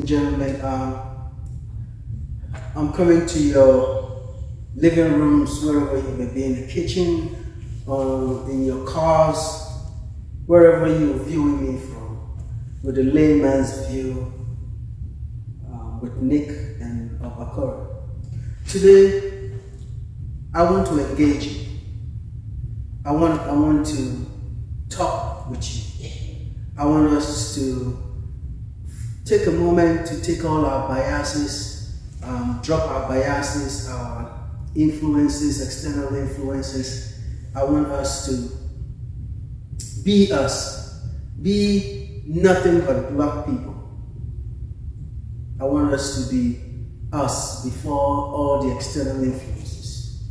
gentlemen, I'm coming to your living rooms, wherever you may be, in the kitchen, or in your cars, wherever you're viewing me from, with a layman's view, with Nick and Abakora. Today, I want to engage you. I want to talk with you. I want us to take a moment to take all our biases, drop our biases, our influences, external influences. I want us to be us, be nothing but black people. I want us to be us before all the external influences.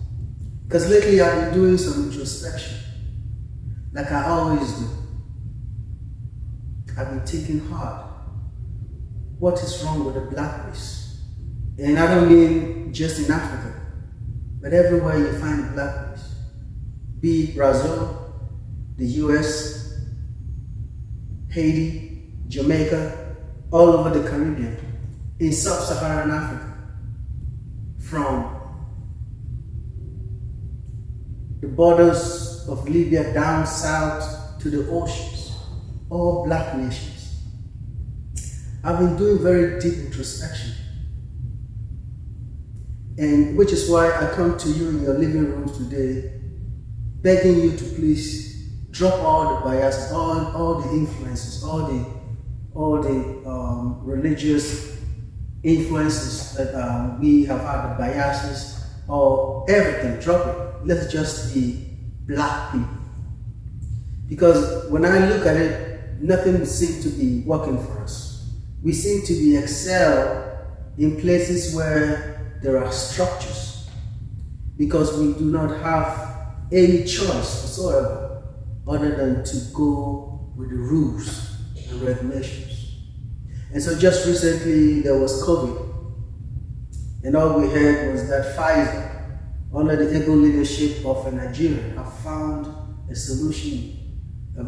Because lately I've been doing some introspection, like I always do. I've been thinking hard. What is wrong with the black race? And I don't mean just in Africa, but everywhere you find the black race. Be it Brazil, the US, Haiti, Jamaica, all over the Caribbean, in sub-Saharan Africa, from the borders of Libya down south to the oceans, all black nations. I've been doing very deep introspection, and which is why I come to you in your living rooms today, begging you to please drop all the biases, all the influences, all the religious influences that we have had, the biases, or everything. Drop it. Let's just be black people. Because when I look at it, nothing seems to be working for us. We seem to be excel in places where there are structures, because we do not have any choice whatsoever other than to go with the rules and regulations. And so just recently there was COVID, and all we heard was that Pfizer, under the able leadership of Nigeria, have found a solution to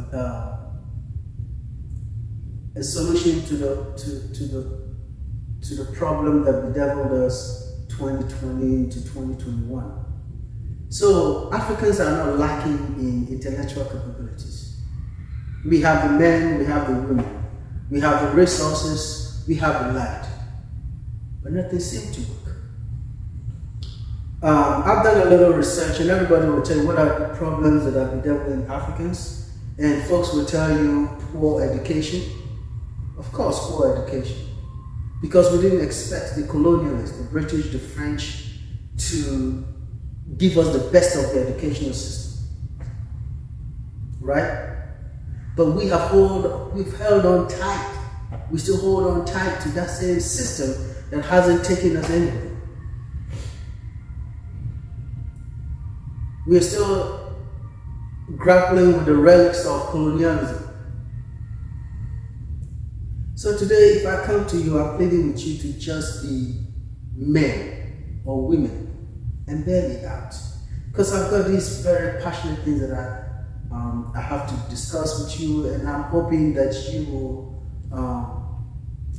the problem that bedeviled us 2020 to 2021. So Africans are not lacking in intellectual capabilities. We have the men, we have the women, we have the resources, we have the light, but nothing seems to work. I've done a little research, and everybody will tell you what are the problems that are bedeviling Africans, and folks will tell you poor education. Of course, poor education. Because we didn't expect the colonialists, the British, the French, to give us the best of the educational system. Right? But we've held on tight. We still hold on tight to that same system that hasn't taken us anywhere. We're still grappling with the relics of colonialism. So today, if I come to you, I'm pleading with you to just be men or women and bear me out. Because I've got these very passionate things that I have to discuss with you, and I'm hoping that you will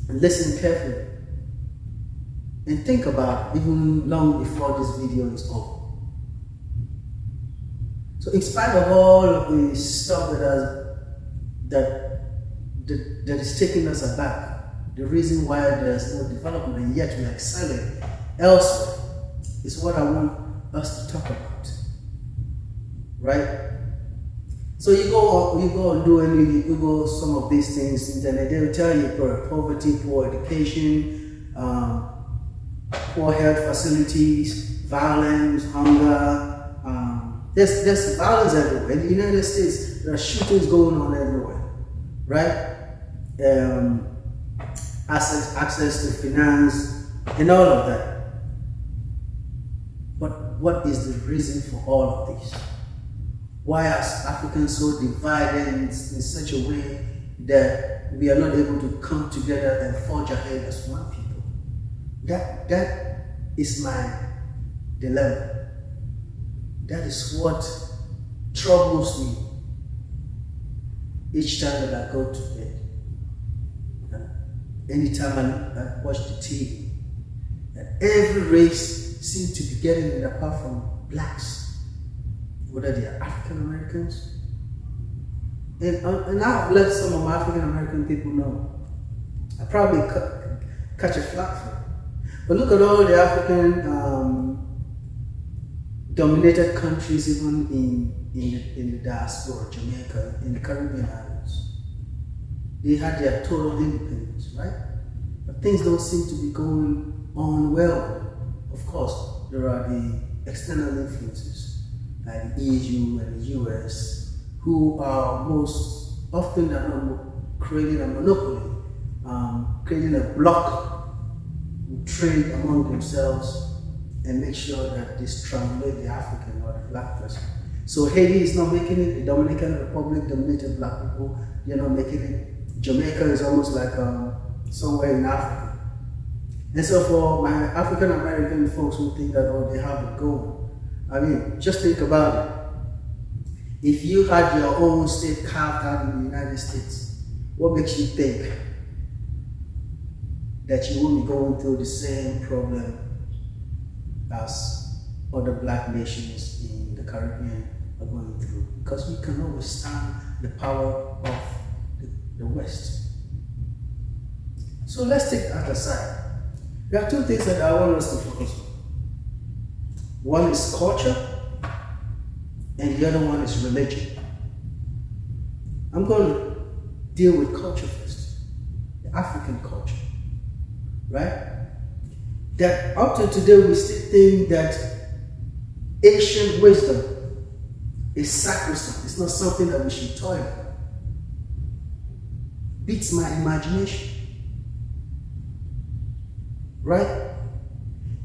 listen carefully and think about it even long before this video is over. So in spite of all of the stuff that is taking us aback, the reason why there's no development and yet we're excelling elsewhere is what I want us to talk about, right? So you go and do you Google some of these things, and then they'll tell you poverty, poor education, poor health facilities, violence, hunger. There's violence everywhere. In the United States, there are shootings going on everywhere, right? Access to finance and all of that. But what is the reason for all of this? Why are Africans so divided in such a way that we are not able to come together and forge ahead as one people? That is my dilemma. That is what troubles me each time that I go to bed. anytime I watch the TV, that every race seems to be getting it apart from blacks, whether they are African Americans. And I've let some of my African American people know. I probably catch a flack for it. But look at all the African dominated countries, even in the diaspora, Jamaica, in the Caribbean islands. They had their total independence, right? But things don't seem to be going on well. Of course, there are the external influences, like the EU and the US, who are most often than not creating a monopoly, creating a block who trade among themselves and make sure that they strangulate the African or the black person. So Haiti is not making it, the Dominican Republic dominated black people, they're not making it. Jamaica is almost like somewhere in Africa. And so for my African American folks who think that, oh, they have it going, I mean, just think about it. If you had your own state carved out in the United States, what makes you think that you won't be going through the same problem as other black nations in the Caribbean are going through? Because you cannot withstand the power of the West. So let's take that aside. There are two things that I want us to focus on. One is culture, and the other one is religion. I'm going to deal with culture first, the African culture, right? That up to today we still think that ancient wisdom is sacrosanct. It's not something that we should toy with. Beats my imagination, right?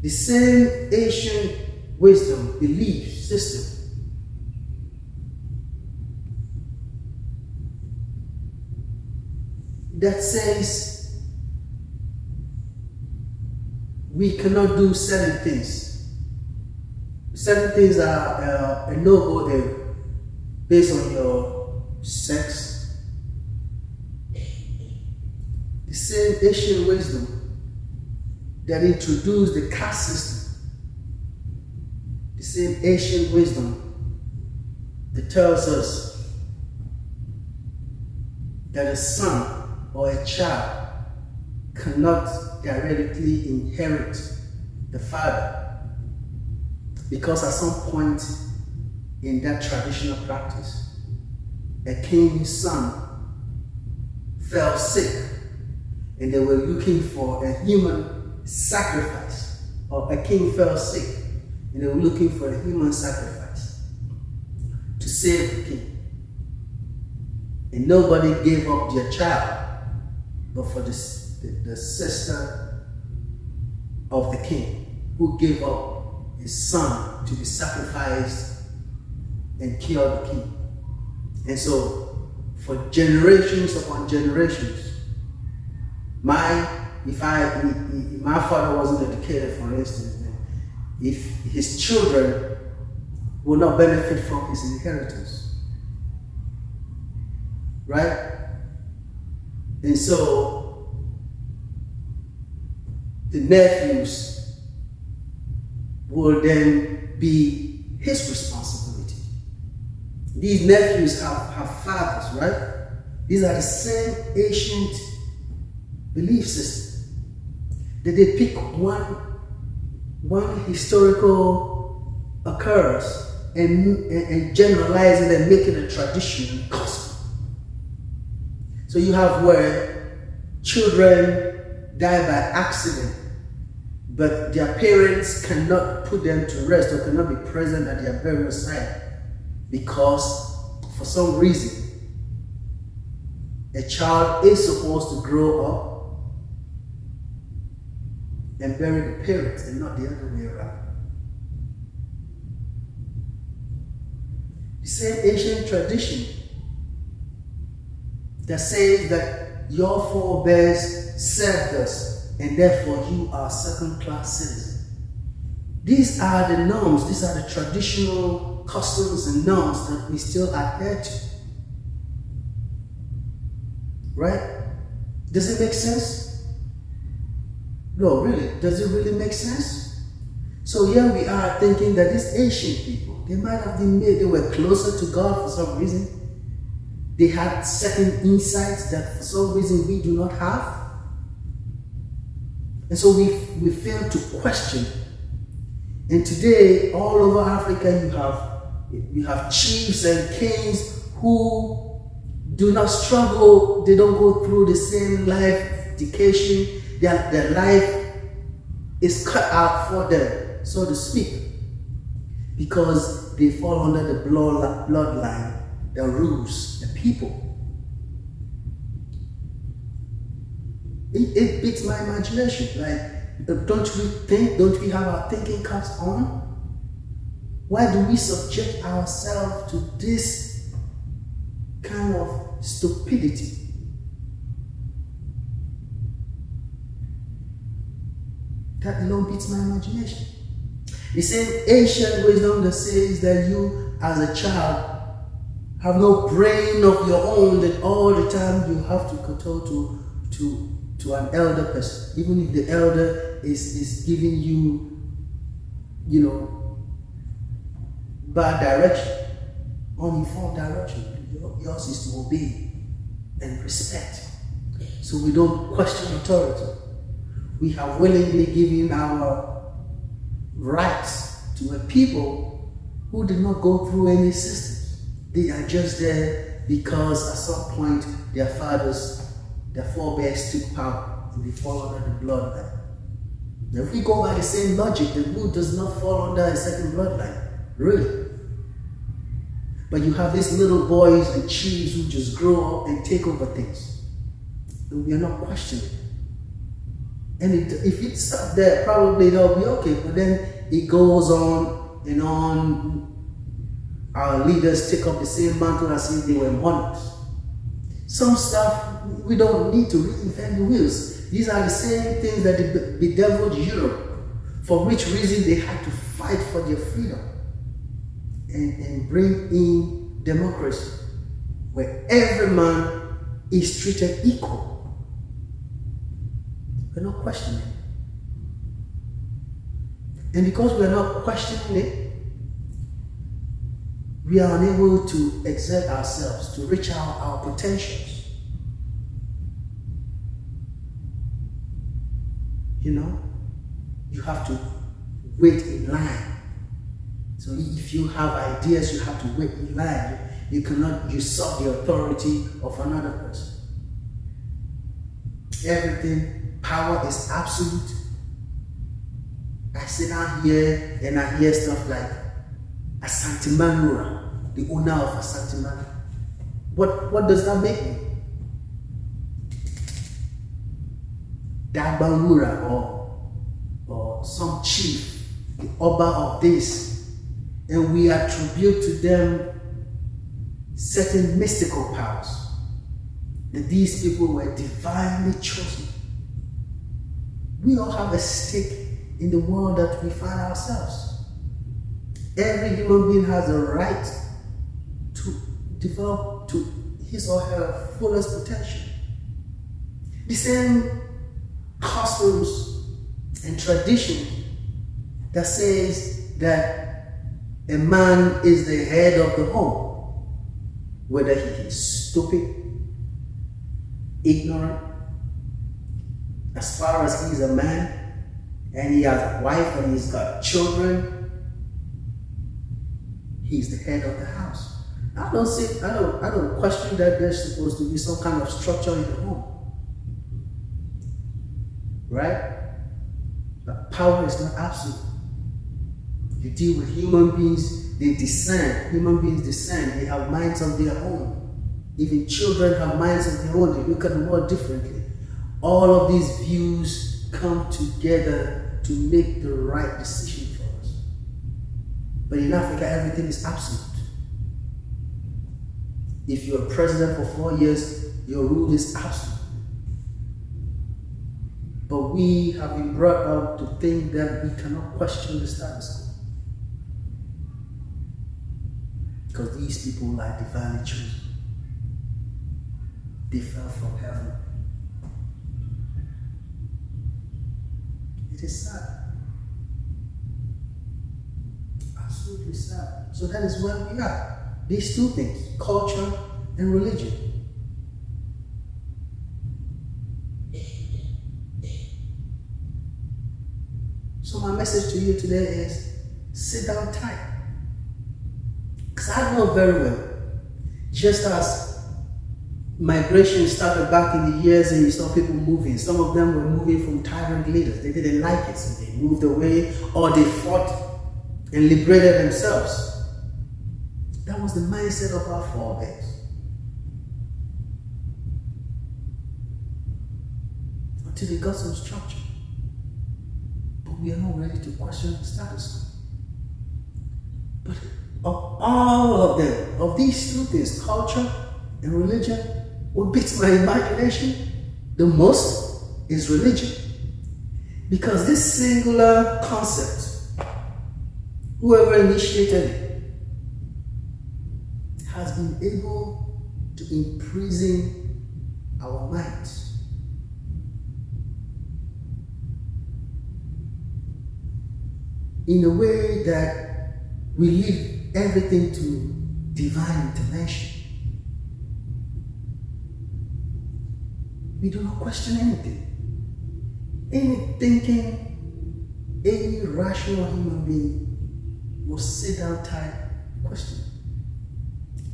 The same ancient wisdom, belief system that says we cannot do certain things. Certain things are a no-go there based on your sex. The same ancient wisdom that introduced the caste system. The same ancient wisdom that tells us that a son or a child cannot directly inherit the father, because at some point in that traditional practice, a king's son fell sick and they were looking for a human sacrifice, or a king fell sick and they were looking for a human sacrifice to save the king. And nobody gave up their child but for the sister of the king, who gave up his son to be sacrificed and killed the king. And so for generations upon generations, if my father wasn't educated, for instance, if his children will not benefit from his inheritance, right? And so the nephews will then be his responsibility. These nephews have fathers, right? These are the same ancient belief system that they pick one historical occurrence and generalize it and make it a tradition and custom. So you have where children die by accident, but their parents cannot put them to rest or cannot be present at their burial site because for some reason a child is supposed to grow up and bury the parents and not the other way around. The same ancient tradition that says that your forebears served us and therefore you are second-class citizens. These are the norms, these are the traditional customs and norms that we still adhere to. Right? Does it make sense? No, really, does it really make sense? So here we are thinking that these ancient people, they might have been made, they were closer to God for some reason. They had certain insights that for some reason we do not have. And so we fail to question. And today, all over Africa, you have chiefs and kings who do not struggle. They don't go through the same life education. Their life is cut out for them, so to speak, because they fall under the bloodline that rules the people. It beats my imagination. Like, don't we have our thinking caps on? Why do we subject ourselves to this kind of stupidity? That alone beats my imagination. The same ancient wisdom that says that you as a child have no brain of your own, that all the time you have to kowtow to an elder person, even if the elder is giving you, bad direction, uninformed direction. Yours is to obey and respect. So we don't question authority. We have willingly given our rights to a people who did not go through any systems. They are just there because at some point their forebears took power and they fall under the bloodline. Now, if we go by the same logic, then who does not fall under a certain bloodline? Really? But you have these little boys and chiefs who just grow up and take over things. And we are not questioning. And if it stops there, probably they'll be okay. But then it goes on and on. Our leaders take up the same mantle as if they were monarchs. Some stuff, we don't need to reinvent the wheels. These are the same things that bedeviled Europe, for which reason they had to fight for their freedom and bring in democracy, where every man is treated equal. We're not questioning it. And because we're not questioning it, we are unable to exert ourselves, to reach our potentials. You have to wait in line. So if you have ideas, you have to wait in line. You cannot usurp the authority of another person. Everything, power is absolute. I sit down here and I hear stuff like Asante Manura, the owner of Asante Manura. What does that make me? Dabanura or some chief, the Oba of this, and we attribute to them certain mystical powers. That these people were divinely chosen. We all have a stake in the world that we find ourselves. Every human being has a right to develop to his or her fullest potential. The same customs and tradition that says that a man is the head of the home, whether he is stupid, ignorant, as far as he's a man and he has a wife and he's got children, he's the head of the house. I don't question that there's supposed to be some kind of structure in the home. Right? But power is not absolute. You deal with human beings, they discern. Human beings discern. They have minds of their own. Even children have minds of their own. They look at the world differently. All of these views come together to make the right decision for us. But in Africa, everything is absolute. If you're president for 4 years, your rule is absolute. But we have been brought up to think that we cannot question the status quo. Because these people are divinely chosen. They fell from heaven. It is sad. Absolutely sad. So that is where we are. These two things, culture and religion. So my message to you today is sit down tight. Because I know very well, just as migration started back in the years and you saw people moving, some of them were moving from tyrant leaders. They didn't like it, so they moved away or they fought and liberated themselves. That was the mindset of our forebears. Until they got some structure. But we are not ready to question the status quo. But of all of them, of these two things, culture and religion, what beats my imagination the most is religion. Because this singular concept, whoever initiated it, has been able to imprison our minds. In a way that we leave everything to divine intervention. We do not question anything. Any thinking, any rational human being will sit down tight and question.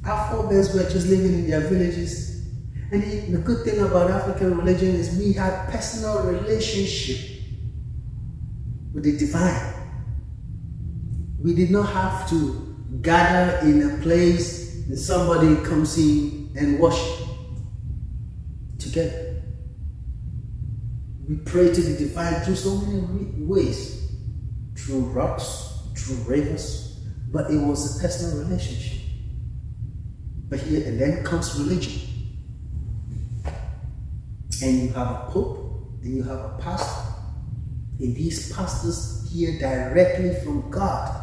Our forebears were just living in their villages. And the good thing about African religion is we had personal relationship with the divine. We did not have to gather in a place and somebody comes in and worship together. We pray to the divine through so many ways, through rocks, through rivers, but it was a personal relationship. But here and then comes religion. And you have a pope, and you have a pastor, and these pastors hear directly from God.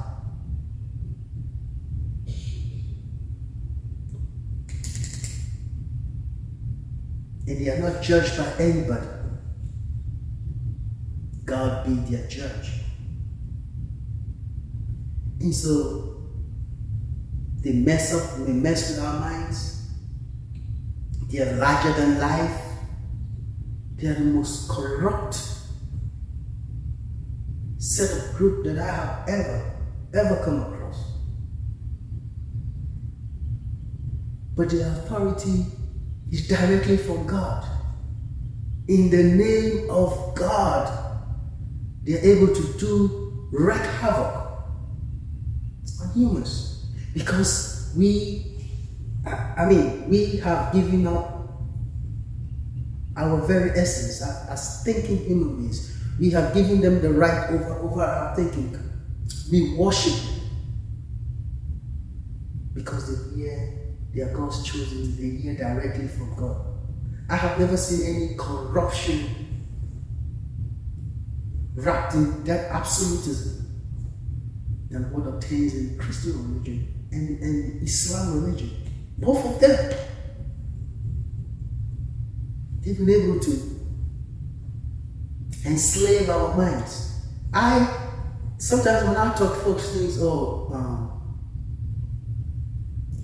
And they are not judged by anybody. God be their judge. And so they mess up, they mess with our minds. They are larger than life. They are the most corrupt set of group that I have ever come across. But their authority is directly from God. In the name of God, they are able to wreak havoc on humans. Because we have given up our very essence as thinking human beings. We have given them the right over our thinking. We worship them because they are God's chosen. They hear directly from God. I have never seen any corruption wrapped in that absolutism than what obtains in Christian religion and Islam religion. Both of them. They've been able to enslave our minds. Sometimes when I talk, folks think,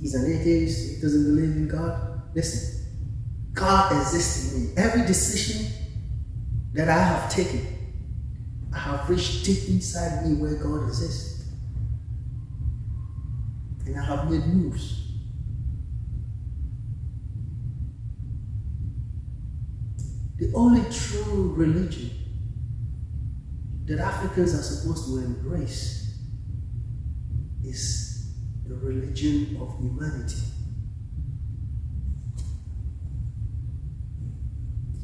he's an atheist, he doesn't believe in God. Listen, God exists in me. Every decision that I have taken, I have reached deep inside me where God exists. And I have made moves. The only true religion that Africans are supposed to embrace is the religion of humanity.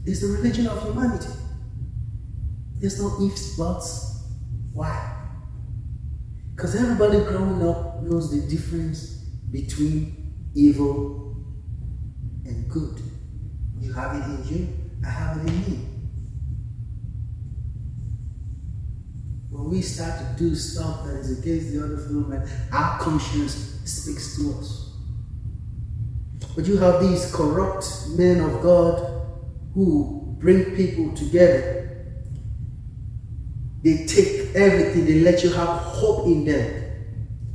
It's the religion of humanity. There's no ifs, buts. Why? Because everybody growing up knows the difference between evil and good. You have it in you, I have it in me. When we start to do stuff that is against the other fellow man, our conscience speaks to us. But you have these corrupt men of God who bring people together They take everything, they let you have hope in them.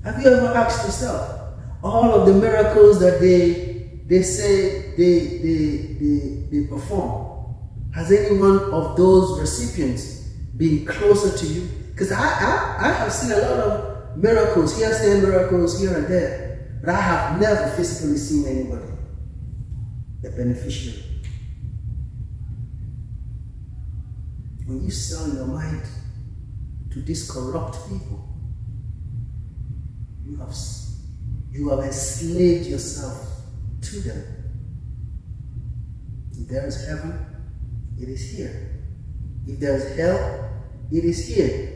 Have you ever asked yourself, all of the miracles that they say they perform, has any one of those recipients been closer to you? Because I have seen a lot of miracles, hearsay miracles here and there, but I have never physically seen anybody, a beneficiary. When you sell your mind to these corrupt people, you have enslaved yourself to them. If there is heaven, it is here. If there is hell, it is here.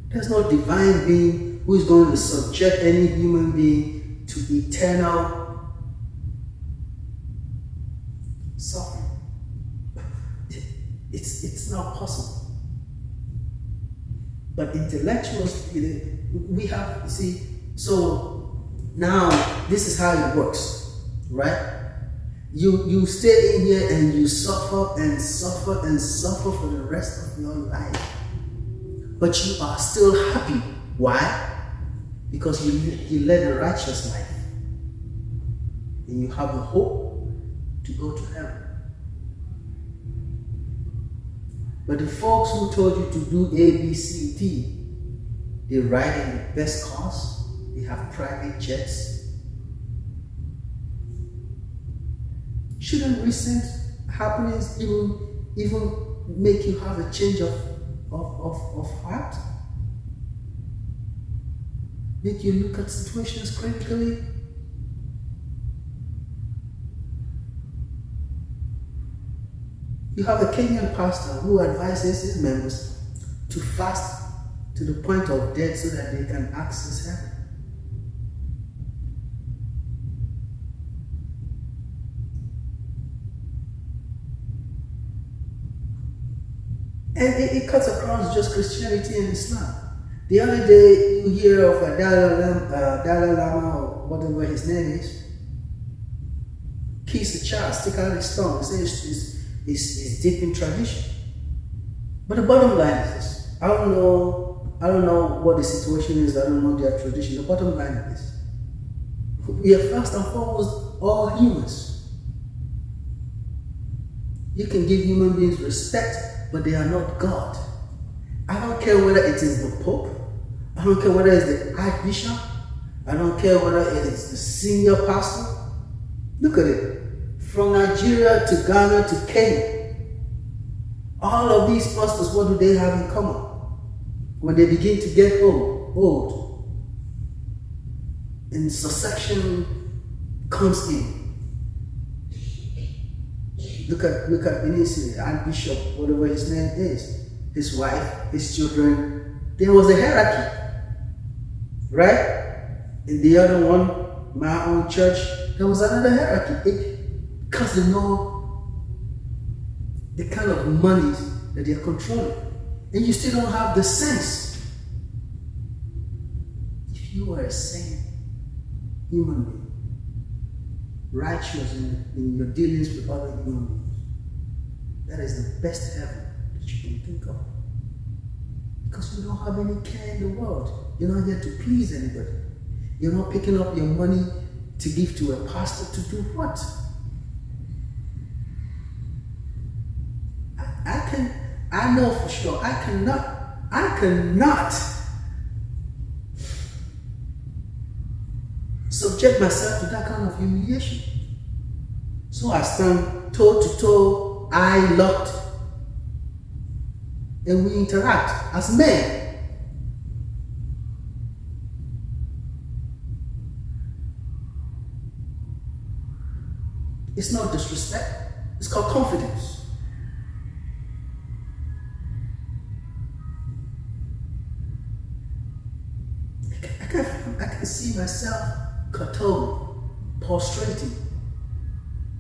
There's no divine being who is going to subject any human being to eternal suffering. It's not possible. But intellectuals, we have, you see, so now this is how it works, right? You stay in here and you suffer and suffer and suffer for the rest of your life. But you are still happy. Why? Because you led a righteous life. And you have the hope to go to heaven. But the folks who told you to do A, B, C, D, they ride in the best cars, they have private jets. Shouldn't recent happenings even make you have a change of heart? Make you look at situations critically? You have a Kenyan pastor who advises his members to fast to the point of death so that they can access heaven. And it cuts across just Christianity and Islam. The other day, you hear of a Dalai Lama or whatever his name is, kiss a child, stick out his tongue, say it's deep in tradition. But the bottom line is this. I don't know what the situation is, I don't know their tradition. The bottom line is this. We are first and foremost all humans. You can give human beings respect, but they are not God. I don't care whether it is the Pope, I don't care whether it's the Archbishop, I don't care whether it is the senior pastor. Look at it. From Nigeria to Ghana to Kenya, all of these pastors, what do they have in common? When they begin to get old, and succession comes in. Look at Benisi, Archbishop, whatever his name is, his wife, his children. There was a hierarchy, right? In the other one, my own church, there was another hierarchy. Because they know the kind of money that they are controlling. And you still don't have the sense. If you are a sane human being, righteous in your dealings with other human beings, that is the best heaven that you can think of. Because you don't have any care in the world. You're not here to please anybody. You're not picking up your money to give to a pastor to do what? I know for sure, I cannot subject myself to that kind of humiliation. So I stand toe to toe, eye locked, and we interact as men. It's not disrespect, it's called confidence. I can see myself kowtowing, prostrating.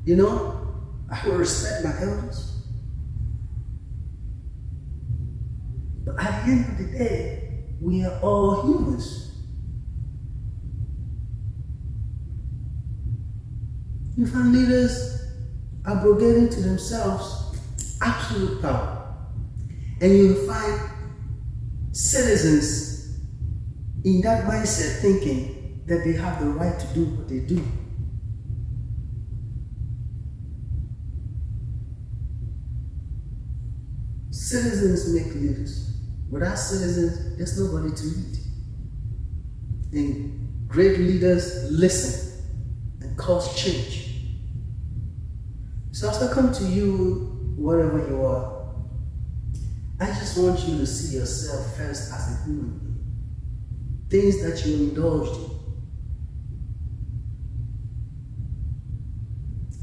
You know, I will respect my elders. But at the end of the day, we are all humans. You find leaders abrogating to themselves absolute power. And you find citizens in that mindset thinking that they have the right to do what they do. Citizens make leaders. Without citizens, there's nobody to lead. And great leaders listen and cause change. So as I come to you, wherever you are, I just want you to see yourself first as a human being. Things that you indulged in.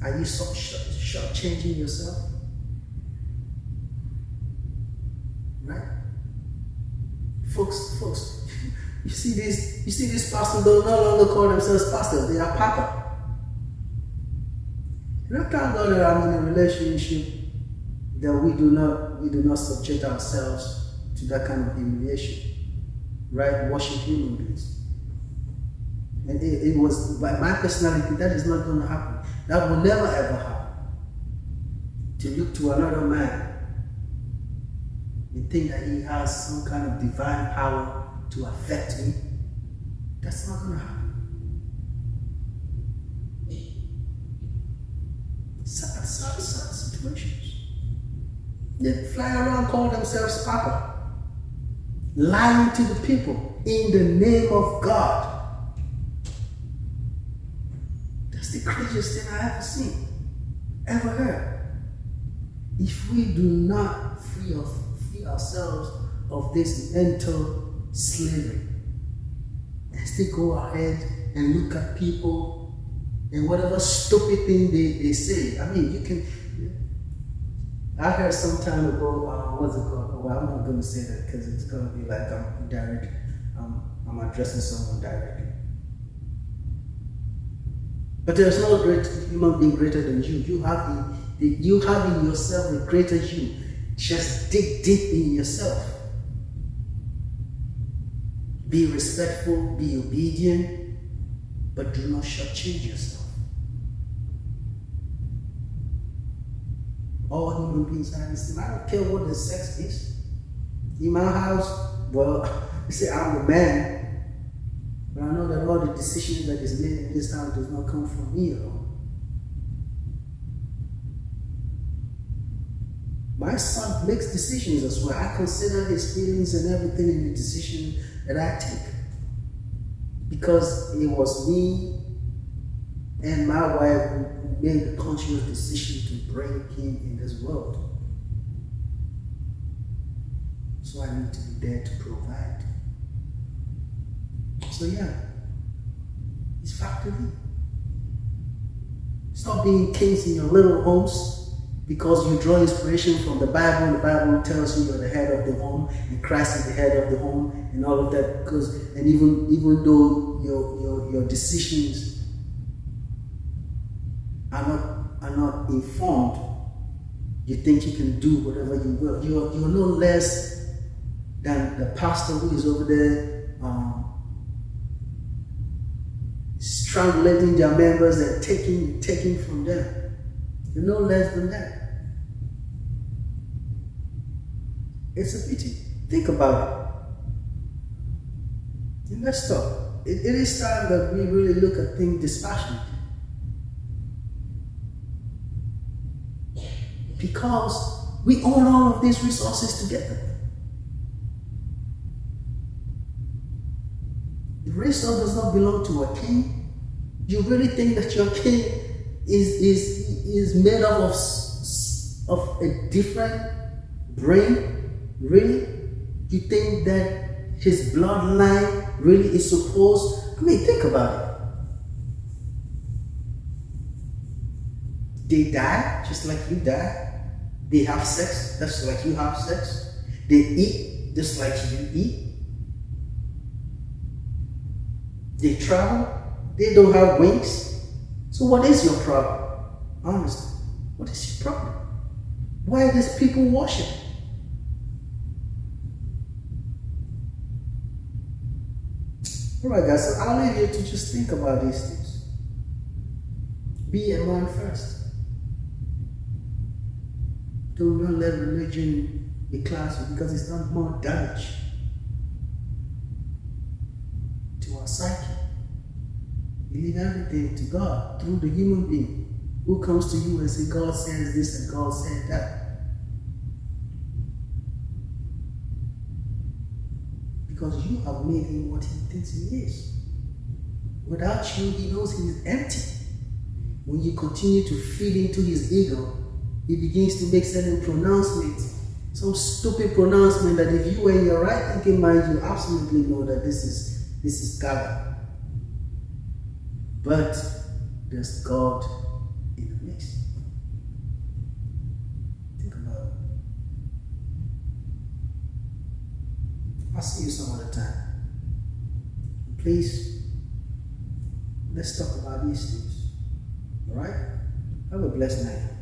Are you shortchanging yourself? Right? Folks, you see these pastors don't no longer call themselves pastors, they are papa. And I thank God that I'm in a relationship that we do not subject ourselves to that kind of humiliation. Right? Worship human beings. And it was by my personality, that is not going to happen. That will never ever happen. To look to another man and think that he has some kind of divine power to affect me, that's not going to happen. Sad situations. They fly around, call themselves Papa, lying to the people in the name of God. That's the craziest thing I ever seen, ever heard. If we do not free ourselves of this mental slavery, and still go ahead and look at people and whatever stupid thing they say. I mean, you can. I heard some time ago, what's it called? Well, I'm not going to say that because it's going to be like I'm direct. I'm addressing someone directly. But there's no great human being greater than you. You have in yourself a greater you. Just dig deep in yourself. Be respectful, be obedient, but do not shortchange yourself. All human beings are the same. I don't care what the sex is. In my house, well, you say I'm a man, but I know that all the decisions that is made in this house does not come from me alone. My son makes decisions as well. I consider his feelings and everything in the decision that I take. Because it was me and my wife who made the conscious decision to bring him in this world. So I need to be there to provide. So yeah, it's factored in. Stop being kings in your little homes because you draw inspiration from the Bible. The Bible tells you you're the head of the home and Christ is the head of the home and all of that. And even though your decisions are not informed, you think you can do whatever you will. You're no less than the pastor who is over there strangulating their members and taking from them. You're no less than that. It's a pity. Think about it. And let's talk. It is time that we really look at things dispassionately. Because we own all of these resources together. The resource does not belong to a king. You really think that your king is made up of a different brain? Really? You think that his bloodline really is supposed? I mean, think about it. They die just like you die. They have sex just like you have sex. They eat just like you eat. They travel. They don't have wings. So what is your problem? Honestly, what is your problem? Why does people worship? Alright guys, so I'll leave you to just think about these things. Be a man first. Do not let religion be classy because it's done more damage to our psyche. You leave everything to God through the human being who comes to you and says, God says this and God said that. Because you have made him what he thinks he is. Without you, he knows he is empty. When you continue to feed into his ego, he begins to make certain pronouncements. Some stupid pronouncement that if you were in your right thinking mind, you absolutely know that this is God. But there's God in the mix. Think about it. I'll see you some other time. Please, let's talk about these things. Alright? Have a blessed night.